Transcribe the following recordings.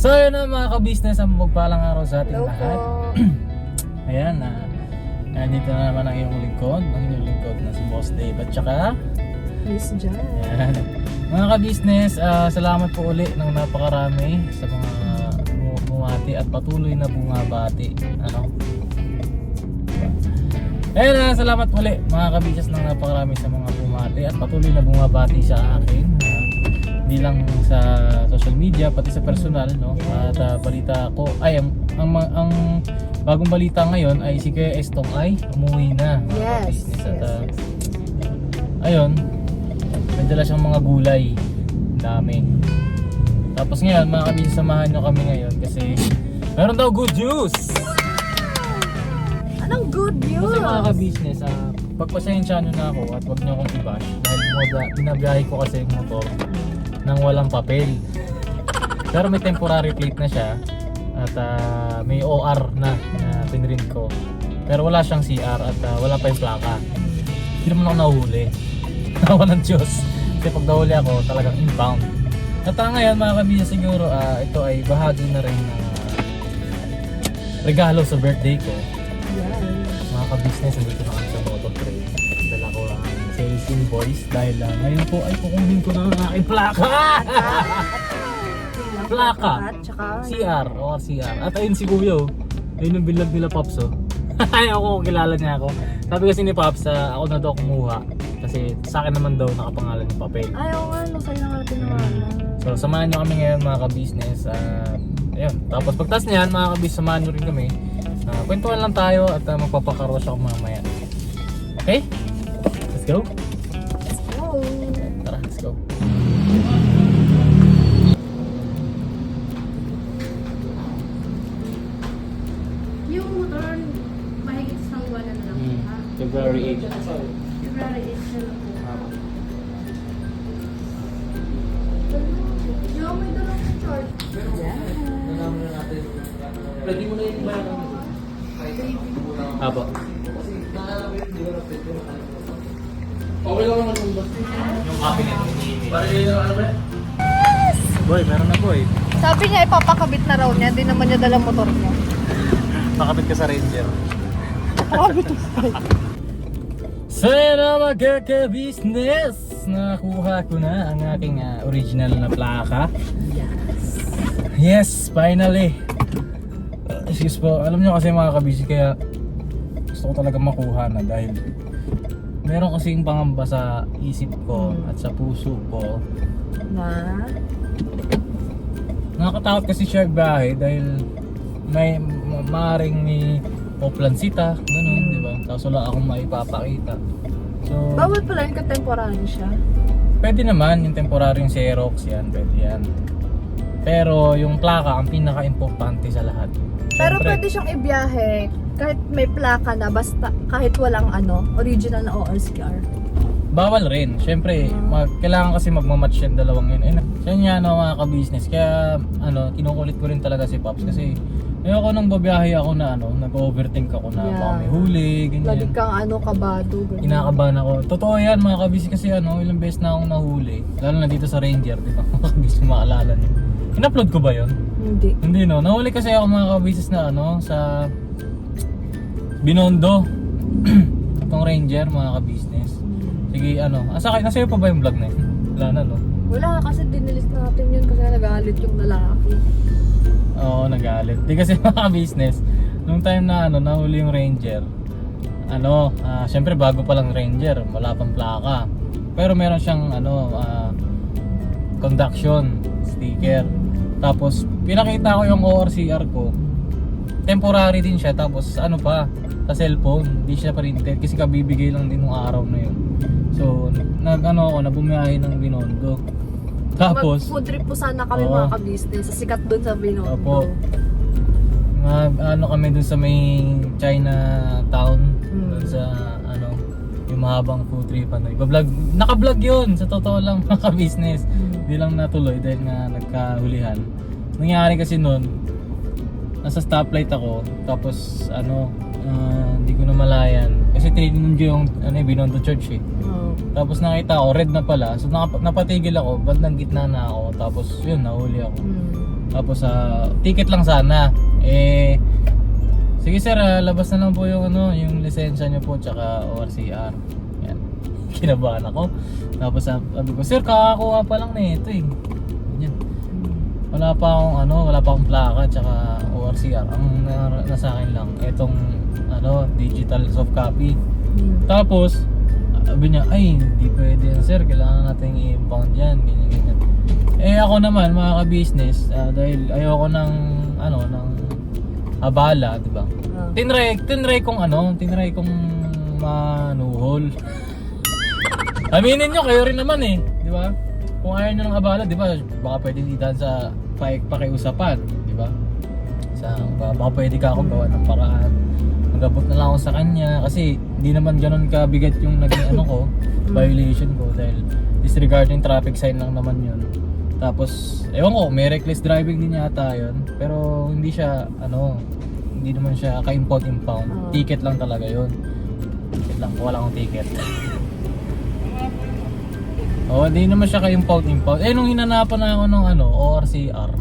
So yun na mga ka-business, ang magpalang araw sa ating Hello lahat. po. Ayan, nandito na naman ang iyong lingkod. Ang iyong lingkod na si Boss Dave at saka Miss Jan. ayan. Mga ka-business, salamat po uli ng napakarami sa mga bumati at patuloy na bumabati. Ayan, salamat uli mga ka-business ng napakarami sa mga bumati at patuloy na bumabati sa akin. Hindi lang sa social media, pati sa personal, no? At balita ko, ay ang bagong balita ngayon ay si Kuya Estong ay umuwi na, mga ka-business. At ayun, nagdala siyang mga gulay, ang dami. Tapos ngayon, mga ka-business, samahan nyo kami ngayon kasi meron daw good news. Anong good news? Kasi mga ka-business, pagpasensya nyo na ako at wag nyo akong i-bash dahil binabiyahe ko kasi yung motor nang walang papel. Pero may temporary plate na siya at may OR na pinrint ko. Pero wala siyang CR at wala pa yung plaka. Hindi naman ako nahuli. Nawa ng Diyos. Kasi pag nahuli ako talagang inbound. At ngayon mga ka-business, siguro ito ay bahagi na rin ng regalo sa birthday ko. Mga ka-business, nandito na kami sa Moto Trade. Dala ko ang sales invoice dahil ngayon po ay kukunin ko na ang aking plaka! Plaka! CR, o CR. At ayun si Kuya, ayun yung bilag nila Pops, oh. Ay, ako, kilala niya ako. Sabi kasi ni Pops, ako na daw kumuha. Kasi sa akin naman daw nakapangalan yung papel. Ay, oo nga, sa'yo na nga tinawanan. So, samahan nyo kami ngayon mga ka-business. Ayun. Tapos pagtas niyan, mga ka-business, samahan nyo rin kami. Kwentuhan lang tayo at magpapakaros ako mamaya. Okay? Let's go! Let's go! Tara, let's go! Yung motor, mahigit isang buwan na lang. February 8. February 8 siya lang po. Yung may dalang charge. Pwede mo na yung bayan. Apo. Okay lang naman yung cabinet. Para yun ano ba? Boy, meron na boy. Sabi niya ipapakabit na raw niya, hindi naman niya dala motor niya. Pakabit ka sa Ranger. Pakabit mo. Sana magkaka-business! Nakuha ko na ang aking original na plaka. Yes, finally! Excuse po, alam nyo kasi mga kabisi, kaya gusto ko talaga makuha na dahil meron kasing pangamba sa isip ko at sa puso ko. Nakakatakot kasi siya bahay dahil may maaaring may oplansita, ganun, di ba? Tapos wala akong maipapakita. So, Bawal pala yung ka-temporary siya. pwede naman yung temporary yung Xerox, yan, pwede yan. Pero yung plaka ang pinaka-importante sa lahat. Pero Siyempre, pwede siyang ibiyahe kahit may plaka na, basta kahit walang original na ORCR. bawal rin. Siyempre, kailangan kasi magmamatch yung dalawang yun. Siya nga mga ka-business. Kaya kinukulit ko rin talaga si Pops kasi ayoko nang babiyahe ako na nag-overthink ako na baka may huli, Lagi ganyan. kang kabado. Ganyan. Kinakabahan ako. Totoo yan mga ka-business kasi ilang beses na akong nahuli. Lalo na dito sa Ranger, di ba? Mga ka-business maalala niyo. In-upload ko ba yun? Hindi. Hindi no. Nahuli kasi ako mga ka-business na sa Binondo. Itong Ranger mga ka-business. Sige nasa iyo pa ba yung vlog na yun? Wala na no? Wala kasi dinilis natin yun kasi nagalit yung lalaki. Oo, nagalit. Di kasi mga business, nung time na nahuli yung Ranger, syempre bago pa lang Ranger, wala pang plaka. Pero meron siyang conduction sticker. Tapos pinakita ko yung ORCR ko. Temporary din siya, tapos sa cellphone, hindi siya printed kasi kabibigay lang din ng araw na yun. So, nabumiyahe ng Binondo. Tapos Mag-food trip po sana kami mga ka-business. Sikat dun sa Binondo. Opo. Kami dun sa may Chinatown, dun sa yung mahabang food trip naka-vlog yun sa totoo lang mga business. Hindi lang natuloy dahil nga nagkahulihan. Nangyari kasi noon, nasa stoplight ako, tapos hindi ko na malayan kasi tinitingnan ko yung Binondo Church eh. Tapos nakita ko red na pala, so napatigil ako, bandang gitna na ako, tapos yun, nahuli ako. Tapos ticket lang sana. Sige sir, labas na lang po yung yung lisensya niyo po tsaka ORCR. Yan. Kinabahan ako. Tapos sabi ko, sir, kakakuha pa lang nito eh. Yan. Wala pa akong plaka tsaka ORCR. Ang nasa akin lang etong digital soft copy. Tapos sabi niya, ay hindi pwede yan sir, kailangan natin i-impound yan, ganyan. Ako naman mga ka-business, dahil ayoko ng abala, di ba? Tinry kong manuhol. Aminin nyo, kayo rin naman eh, di ba? Kung ayaw nyo ng abala, di ba? Baka pwede idaan sa pakiusapan, di ba? Baka pwede ka ako gawa ng paraan. Magabot na lang ako sa kanya kasi hindi naman ganoon kabigat yung naging violation ko dahil disregarding traffic sign lang naman yun. Tapos ewan ko, may reckless driving din yata yun, pero hindi siya hindi naman siya ka-impound. Ticket lang talaga yun. Ticket lang, wala akong ticket. Hindi naman siya ka-impound. Nung hinanapan na ako ng ORCR,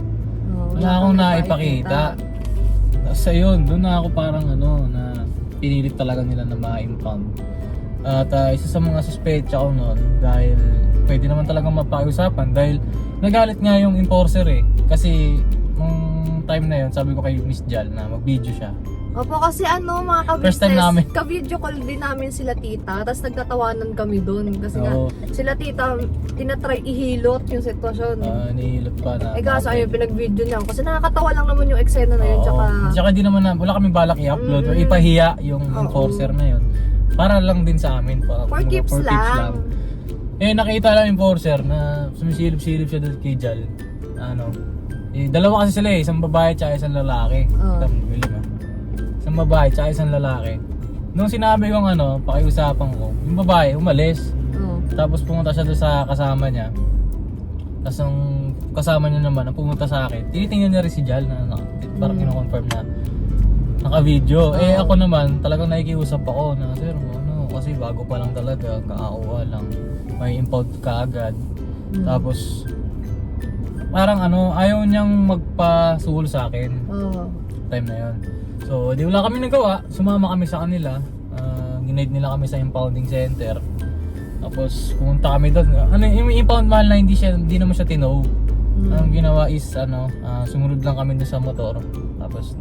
wala akong naipakita. Sa yun, doon na ako parang na pinilit talaga nila na ma-impound. At isa sa mga suspecha ko noon, dahil pwede naman talagang mapakiusapan dahil nagalit nga yung enforcer eh. Kasi nung time na yun, sabi ko kay Miss Jal na mag-video siya. Opo, kasi mga First time namin. ka-video call din namin sila tita, tapos nagtatawanan kami doon kasi nga sila tita tinatry ihilot yung sitwasyon. Nihilot pa na. Kaso ayun, pinag-video niya ako kasi nakakatawa lang naman yung eksena na yun. Tsaka di naman wala kaming balak i-upload or ipahiya yung enforcer na yun. Para lang din sa amin. For keeps lang. Nakita lang yung enforcer na sumisilip-silip siya doon kay Jal. Dalawa kasi sila isang babae at isang lalaki. Isang babae at isang lalaki. Nung sinabi kong pakiusapan ko, yung babae umalis. Tapos pumunta siya doon sa kasama niya. Tapos ang kasama niya naman, ang pumunta sa akin, tinitingnan niya rin si Jal na parang kino-confirm na naka-video. Ako naman, talagang nakikiusap ako na, sir, kasi bago pa lang talaga, kaawa lang. May impound ka agad. Tapos, parang ayaw niyang magpasuhol sa akin. Time na yun. So, di wala kami nagawa. Sumama kami sa kanila. Ginaid nila kami sa impounding center. Tapos pumunta kami doon. Yung impound mahal na hindi naman siya tinow. Ang ginawa is sumunod lang kami doon sa motor. Tapos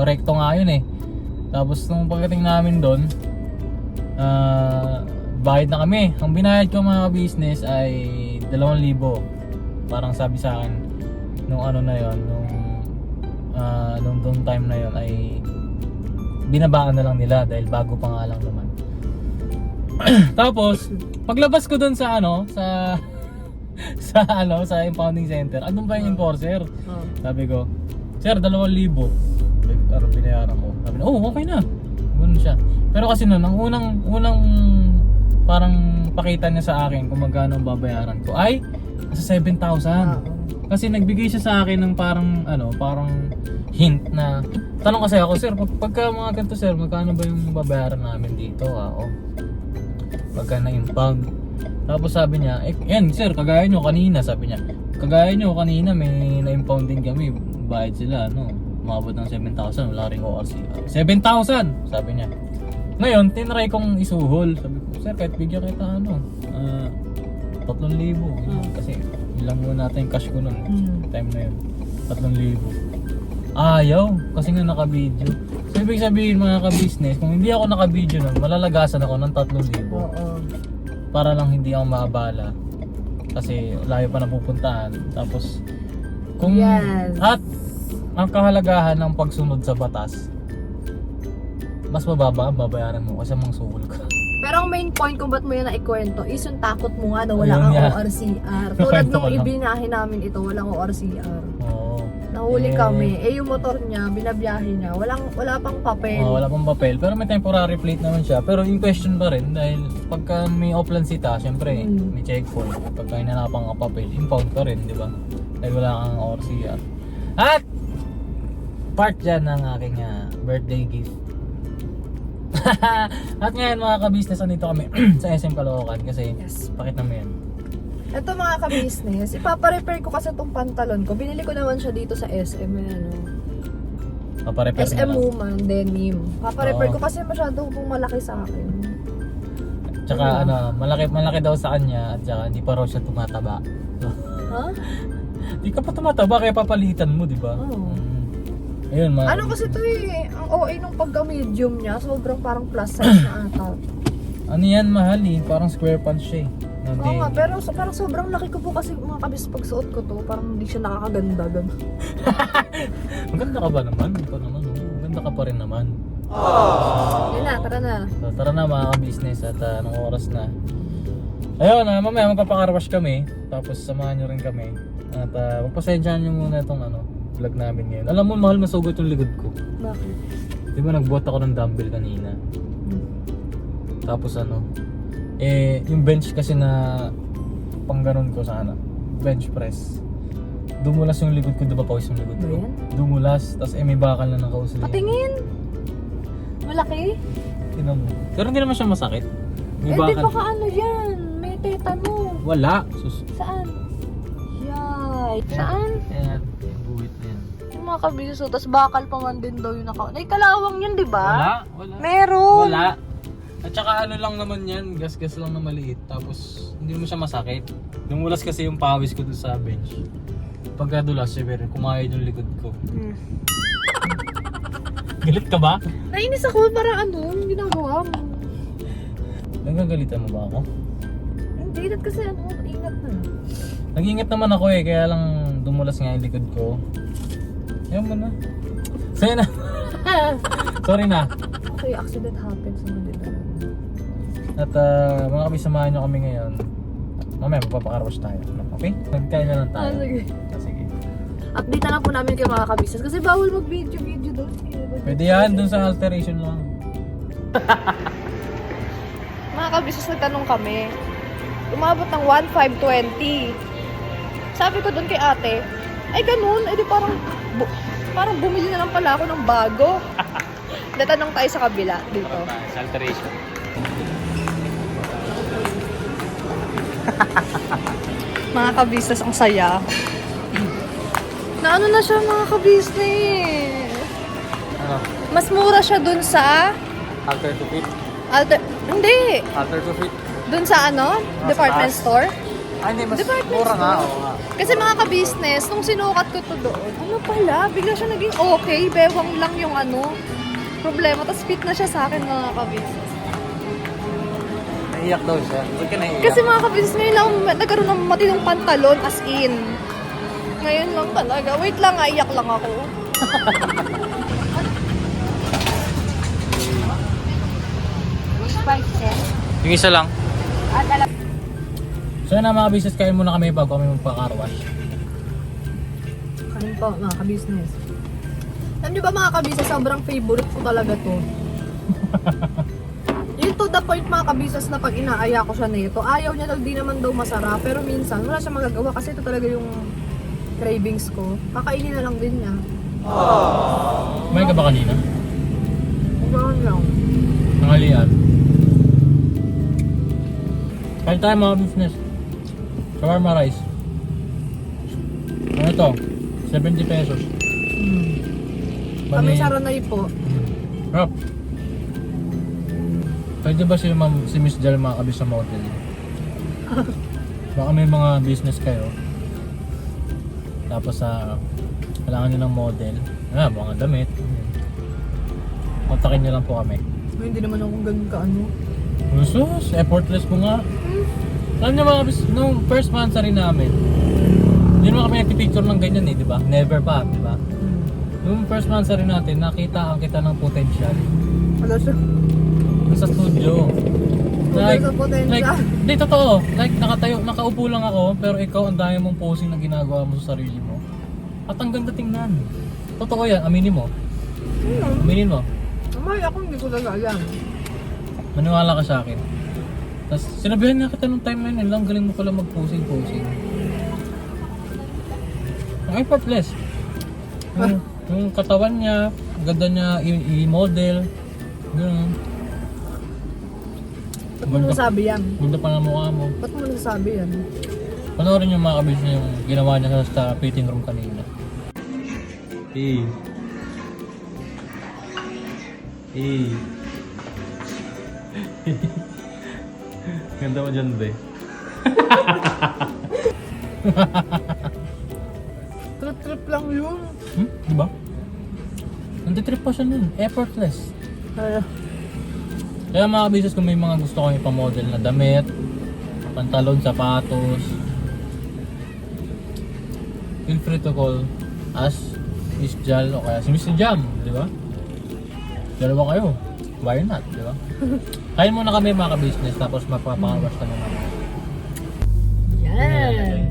rekto nga yun eh. Tapos nung pagdating namin doon, bayad na kami. Ang binayad ko mga business ay 2,000. Parang sabi sa akin nung na yon, nung time na yon ay binabaan na lang nila dahil bago pa nga lang naman. Tapos paglabas ko doon sa sa impounding center, andun pa yung enforcer. Sabi ko, sir, 2,000. Pero binayaran ko. Sabi na, okay na. Ganun siya. Pero kasi noon, ang unang parang pakita niya sa akin kung magkano ang babayaran ko ay sa 7,000. Kasi nagbigay siya sa akin ng parang hint na tanong kasi ako, sir, pagka mga ganito sir, magkano ba yung babayaran namin dito? Pagka na-impound. Tapos sabi niya, yan sir, kagaya nyo kanina, sabi niya, kagaya nyo kanina may na-impound din kami, bayad sila, umabot ng 7,000, wala rin ORCR. 7,000! Sabi niya. Ngayon, tinry kong isuhol. Sabi ko, sir, kahit bigyan kita 3,000. Kasi ilang muna natin yung cash ko nun. Time na yun. 3,000. Ayaw, kasi nga naka-video. So, ibig sabihin mga ka-business, kung hindi ako naka-video nun, malalagasan ako ng 3,000. Para lang hindi ako maabala. Kasi layo pa napupuntahan. Tapos, kung at ang kahalagahan ng pagsunod sa batas, mas mababa ang babayaran mo kasi mang suhol ka. Pero ang main point kung ba't mo yan naikwento is yung takot mo nga na wala kang ORCR. Tulad nung ibinahe namin ito, walang ORCR. Nahuli kami. Yung motor niya, binabiyahe niya, wala pang papel. Wala pang papel, pero may temporary plate naman siya. Pero in question pa rin dahil pagka may offline sita, syempre may checkpoint. Pagka hinanapan ka papel, impound ka rin, di ba? Dahil wala kang ORCR. At part dyan ng aking birthday gift. At ngayon mga ka-business, nandito kami sa SM Caloocan kasi pakita mo yan. Ito mga ka-business, ipaparepair ko kasi itong pantalon ko. Binili ko naman siya dito sa SM. Ano. Paparepair SM na lang. Woman, denim. Paparepair Oo. ko kasi masyado pong malaki sa akin. Tsaka malaki daw sa kanya at tsaka hindi pa raw siya tumataba. Ha? Hindi ka pa tumataba kaya papalitan mo, di ba? Oo. Ayun, Ano kasi ito eh, ang OA nung pagka-medium niya, sobrang parang plus size na ata. Ano yan, mahal eh. Parang square pants siya eh. Na Oo nga, denim. pero parang sobrang laki ko po kasi mga kabis pagsuot ko to, parang hindi siya nakakaganda. Ganun. Maganda ka ba naman? Ito naman, oh. Maganda ka pa rin naman. Yun na, tara na. So, tara na mga ka-business at anong oras na. Ayun, mamaya magpapakarwash kami. Tapos samahan nyo rin kami. At magpasensyahan nyo muna itong vlog namin ngayon. Alam mo, mahal masugot yung likod ko. Bakit? Di ba nagbuhat ako ng dumbbell kanina? Tapos yung bench kasi na pang ganun ko sana. Bench press. Dumulas yung likod ko, di ba pawis yung likod ko? Ba yan? Dumulas, tapos may bakal na nakausli. Patingin! Malaki? Tingnan mo. Pero hindi naman siya masakit. May Eh di bakal. baka ano yan, may tetano. Wala. Sus. Saan? Yay! Saan? Ayan. Buwit na yan. Yung mga kabis, so, tas bakal pa man din daw yung Ay, kalawang yun, di ba? Wala. Meron! Wala. At saka lang naman yan, gas-gas lang na maliit. Tapos hindi mo siya masakit. Dumulas kasi yung pawis ko doon sa bench. Pagka dulas, syempre, kumain yung likod ko. Galit ka ba? Nainis ako, parang yung ginagawa mo. Nagagalitan mo ba ako? Hindi, dat kasi ingat na. Nag-ingat naman ako eh, kaya lang dumulas nga yung likod ko. Ayaw mo na. Sa'yo na. Sorry na. Okay, accident happens naman dito. At mga kami, samahan nyo kami ngayon. Mamaya, magpapakarwash tayo. Okay? Nagkain na lang tayo. Sige. Sige. Update na lang po namin kayo mga kabisnes kasi bawal mag-video doon. Pwede yan, dun sa alteration lang. Mga kabisnes, nagtanong kami. Umabot ng 1,520. Sabi ko doon kay ate, ay ganun, edi parang bumili na lang pala ako ng bago. Natanong tayo sa kabila dito. Sa alteration. Mga kabisnes, ang saya. Na ano na siya mga kabisnes. Ano? Mas mura siya dun sa Alter to fit? Hindi. Alter to fit? Dun sa department taas. store. Hindi, mas Department mura nga. store. Oo nga. Kasi mga ka-business, nung sinukat ko to doon, ano pala, bigla siya naging okay, bewang lang yung problema, tapos fit na siya sa akin mga ka-business. Naiyak daw siya. Ba't ka naiyak? Kasi mga ka-business, ngayon lang nagkaroon ng matinong pantalon, as in. Ngayon lang talaga. Wait lang, iyak lang ako. Yung isa lang. So yun na mga business, kain muna kami bago kami magpakarwash. Kanin po, mga ka-business. Alam niyo ba mga ka-business, sobrang favorite ko talaga to. Yun to the point mga ka-business na pag inaaya ko siya nito, ayaw niya di naman daw masarap, pero minsan wala siya magagawa kasi ito talaga yung cravings ko. Kakainin na lang din niya. Kumain ka ba kanina? Gano'n lang. Nangalian. Kain tayo mga business. Shawarma rice. Ano to? 70 pesos. Kami sa Ranay po. Rob. Pwede ba si Miss Jal makakabis sa motel? Baka may mga business kayo. Tapos kailangan nyo ng model. Mga damit. Kontakin nyo lang po kami. Hindi naman ako ganun ka-ano. Usus, effortless mo nga. Alam niyo mga bis, nung first month rin namin, hindi naman kami nagpipicture ng ganyan di ba? Never pa, di ba? Nung first month rin natin, nakita kita ng potential. Wala siya. Sa studio. Sa potential. Hindi, totoo. Like, nakaupo lang ako, pero ikaw, ang dami mong posing na ginagawa mo sa sarili mo. At ang ganda tingnan. Totoo yan, aminin mo. Aminin mo. Amay, ako hindi ko alam. Maniwala ka sa akin. Tapos sinabihan nga kita nung time na yun, lang galing mo pala mag-posing. Ang effortless. Yung katawan niya, ang ganda niya i-model. Gano'n. Ba't mo nasabi yan? Ganda pa ng mukha mo. Ba't mo nasabi yan? Panoorin yung mga ka-business yung ginawa niya sa fitting room kanina. Ganda mo dyan, be. Trip lang yun. Diba? Nantitrip pa siya nun. Effortless. Kaya mga ka-business, kung may mga gusto kong ipamodel na damit, pantalon, sapatos, feel free to call us, Miss Jal, o kaya si Mr. Jam, di ba? Dalawa kayo. Why not, di ba? Kaya muna kami mga ka-business, tapos magpapakawash kami naman. Yan.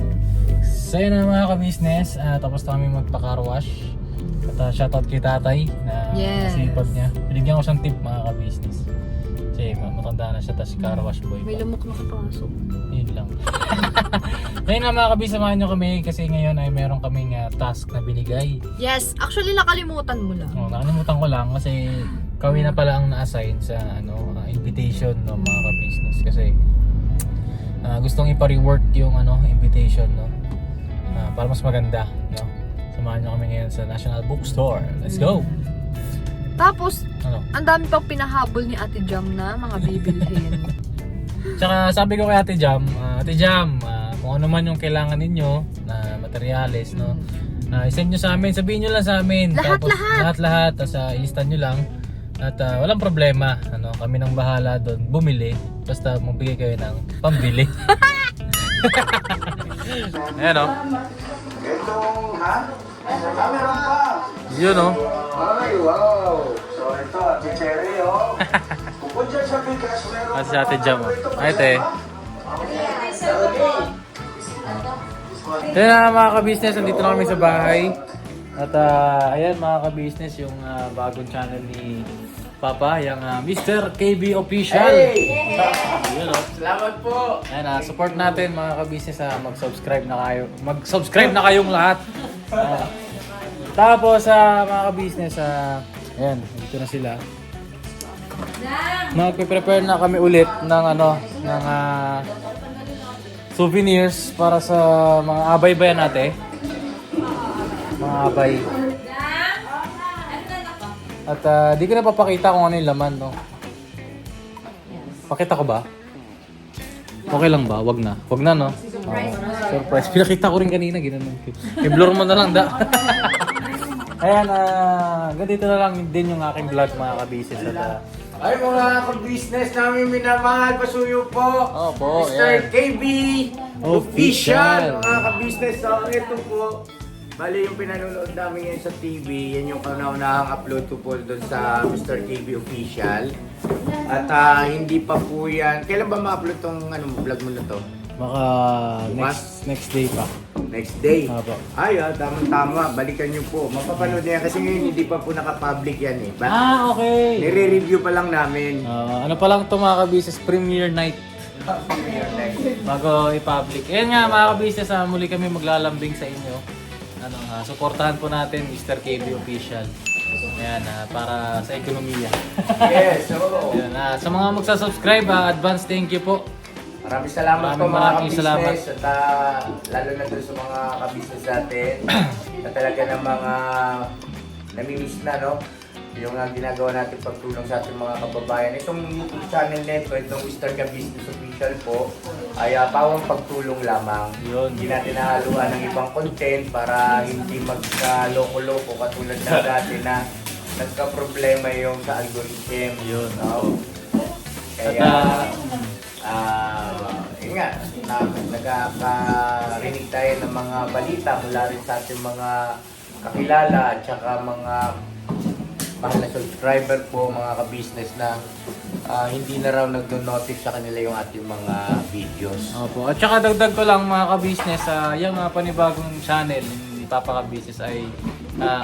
So yun na mga ka-business, tapos na kami magpa-carwash. At shoutout kay tatay na Yes. sipag niya. Binigyan ko siyang tip mga ka-business. Kasi matanda na siya, tapos carwash boy May pa. lamok nakapasok. Yun lang. Ngayon na mga ka-business, samahan nyo kami kasi ngayon ay meron kaming task na binigay. Yes, actually nakalimutan mo lang. Nakalimutan ko lang kasi kami na pala ang na-assign sa invitation no mga ka-business kasi gustong ipa-rework yung invitation no para mas maganda no. Samahan niyo kami ngayon sa National Bookstore. Let's go. Tapos, Ano? ang dami pang pinahabol ni Ate Jam na mga bibilhin. Tsaka sabi ko kay Ate Jam, kung ano man yung kailangan ninyo na materyales no. I-send nyo sa amin, sabihin nyo lang sa amin. Lahat-lahat. Lahat, tapos i-list nyo lang. At walang problema, kami nang bahala doon bumili. Basta magbigay kayo ng pambili. Ayan o. Itong, ha? Meron pa. Yun o. Ay, wow. So, ito, Ate Cherry, oh. Bukod dyan sa bigas, meron At si Ate Jam o. Ay, te. Ayan na mga ka-business, nandito na kami sa bahay. At ayan mga ka-business, yung bagong channel ni Papa, yung Mr. KB Official. Yun o. Salamat po. Ayan, support natin mga ka-business, mag-subscribe na kayo. Mag-subscribe na kayong lahat. Tapos mga ka-business, ayan, dito na sila. Magpe-prepare na kami ulit ng ng souvenirs para sa mga abay-bayan natin. Mga abay. At di ko na papakita kung ano yung laman, no? Pakita ko ba? Okay lang ba? Wag na. Wag na, no? Surprise. Pinakita ko rin kanina, ginanon ko. I-blur mo na lang, da. Ayan, ganito na lang din yung aking vlog, mga ka-business. At Ay, mga ka-business namin minamahal, pasuyo po. Opo, Mr. ayan. KB Official. Official. Mga ka-business, so ito po. Bali yung pinanonood namin ngayon sa TV, yan yung kauna-unahang upload ko po doon sa Mr. KB Official. At hindi pa po yan. Kailan ba ma-upload tong vlog mo na to? baka next day pa. Next day? Apo. Ay, tama-tama. Balikan nyo po. Mapapanood niya kasi ngayon hindi pa po naka-public yan eh. Okay. Nire-review pa lang namin. Ano pa lang ito mga ka-business, premiere night. Bago i-public. Ayan nga mga ka-business, muli kami maglalambing sa inyo. Suportahan po natin Mr. KB Official. Ayan, para sa ekonomiya. Yes, oo. Ayan, sa mga magsasubscribe, advance thank you po. Maraming salamat po mga Maraming salamat. ka-business at lalo na doon sa mga ka-business natin na talaga ng mga namimiss na, no? Yung ginagawa natin pagtulong sa ating mga kababayan. Itong YouTube channel nito, itong Mr. Ka-Business Official po, ay pawang pagtulong lamang. Yun. Hindi natin nahaluan ng ibang content para hindi magka-loko-loko katulad ng dati na nagka-problema yung sa algorithm. Yun. No? Kaya, yun nga, nagkakarinig tayo ng mga balita mula rin sa ating mga kakilala at saka mga mahal na subscriber po, mga ka-business na hindi na raw nagdo-notice sa kanila yung ating mga videos. Opo. At saka dagdag ko lang mga ka-business, yung panibagong channel ni Papa Ka-Business ay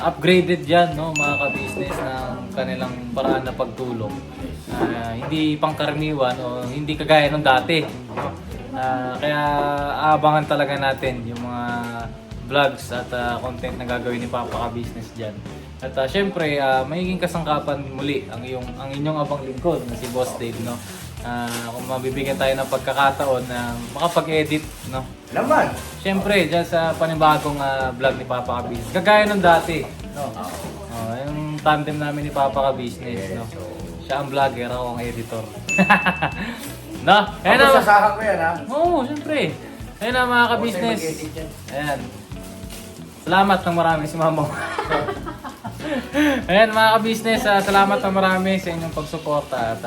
upgraded yan, no, mga ka-business ng kanilang paraan na pagtulong. Hindi pangkaraniwan o hindi kagaya ng dati. Kaya aabangan talaga natin yung mga vlogs at content na gagawin ni Papa Ka-Business dyan. At syempre, magiging kasangkapan muli ang inyong abang lingkod na si Boss Dave, no? Kung mabibigyan tayo ng pagkakataon na makapag-edit, no? Naman. Siyempre, dyan sa panibagong vlog ni Papa Ka Business. Kagaya nung dati, no? Yung tandem namin ni Papa Ka Business, no? Siya ang vlogger, ako ang editor. No? Ayan Ako na. sasahan ko yan, ha? Oo, siyempre. Ayan na mga ka-business. Ayan. Salamat ng marami si Mama. Ayan mga ka-business, salamat ng marami sa inyong pagsuporta at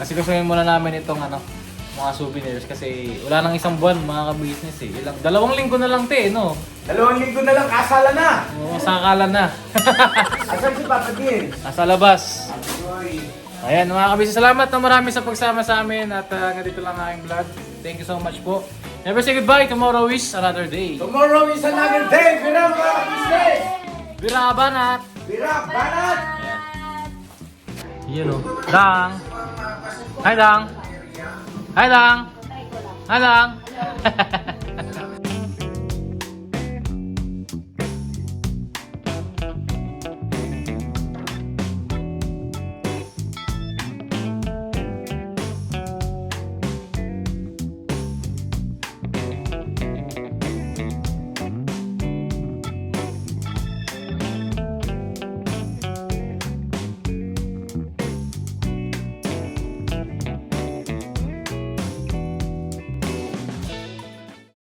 asikusuhin muna namin itong mga souvenirs kasi wala nang isang buwan mga ka-business eh. 2 linggo na lang no? 2 linggo na lang, kasala na! Oo, sakalan na. Asan si Papa Din? Nasa labas. Agoy. Ayan mga ka-business, salamat ng marami sa pagsama sa amin at ganito lang ang aking vlog. Thank you so much po. Never say goodbye, tomorrow is another day. Tomorrow is another day! Bira mga business! Bira banat! Bira, banat! Yun o. Dang! Hi Dang! Hi Dang! Hi Dang!